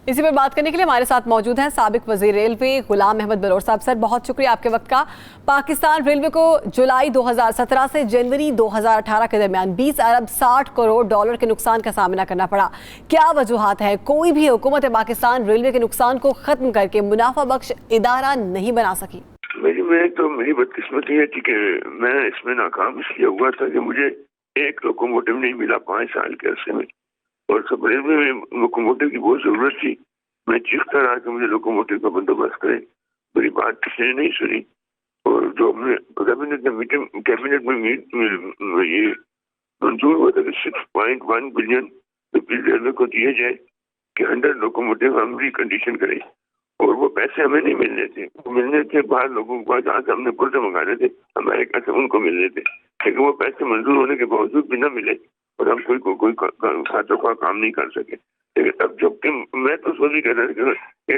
इसी पर बात करने के लिए हमारे साथ मौजूद हैं साबिक वजीर रेलवे गुलाम अहमद बलोच साहब। सर, बहुत शुक्रिया आपके वक्त का। पाकिस्तान रेलवे को जुलाई 2017 से जनवरी 2018 के दरमियान 20 अरब 60 करोड़ डॉलर के नुकसान का सामना करना पड़ा। क्या वजूहात है? कोई भी हुकूमत पाकिस्तान रेलवे के नुकसान को खत्म करके मुनाफा बख्श इदारा नहीं बना सकी। मेरी बदकिस्मती है कि मैं इसमें नाकाम इसलिए हुआ था कि मुझे एक लोकोमोटिव नहीं मिला 5 साल के अरसे में, और सब रेलवे में लोकोमोटिव की बहुत जरूरत थी। मैं चीखता रहा कि मुझे लोकोमोटिव का बंदोबस्त करें, मेरी बात किसी ने नहीं सुनी। और जो हमने कैबिनेट में ये मंजूर हुआ था कि 6.1 बिलियन रुपये रेलवे को दिए जाए कि 100 लोकोमोटिव हम रिकंडीशन करें, और वो पैसे हमें नहीं मिलने थे। वो मिलने थे बाहर लोगों को, जहाँ से हमने पुर्जे मंगाने थे अमेरिका से, उनको मिलने थे। लेकिन वो पैसे मंजूर होने के बावजूद भी न मिले और हम कोई खातों का काम नहीं कर सके। लेकिन अब जबकि मैं तो सोच ही कह रहा था कि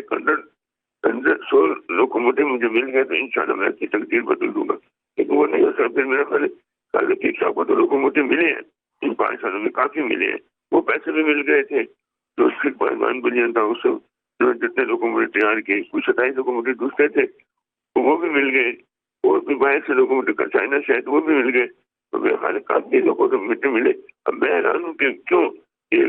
100 लोकोमोटिव मुझे मिल गए तो इंशाल्लाह मैं अपनी तकदीर बदल दूंगा, लेकिन वो नहीं हो सकता। फिर मेरा ख्याल ठीक साहब को तो लोकोमोटिव मिले हैं, इन 5 सालों में काफी मिले हैं। वो पैसे भी मिल गए थे जो 6.1 बिलियन था, उससे जितने लोकोमोटिव तैयार किए, कुछ 27 लोकोमोटिव दूसरे थे तो वो भी मिल गए, और भी बाहर से लोकोमोटिव का चाइना शायद वो भी मिल गए। तो मेरे ख्याल काफी लोकोमोटिव मिले। अब मैं हैरान हूँ कि क्यों ये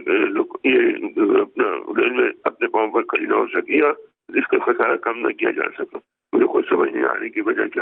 अपना रेलवे अपने पाँव पर खड़ी ना हो सकी या इसका खसारा कम न किया जा सका। मुझे कुछ समझ नहीं आ रही कि वजह क्या है।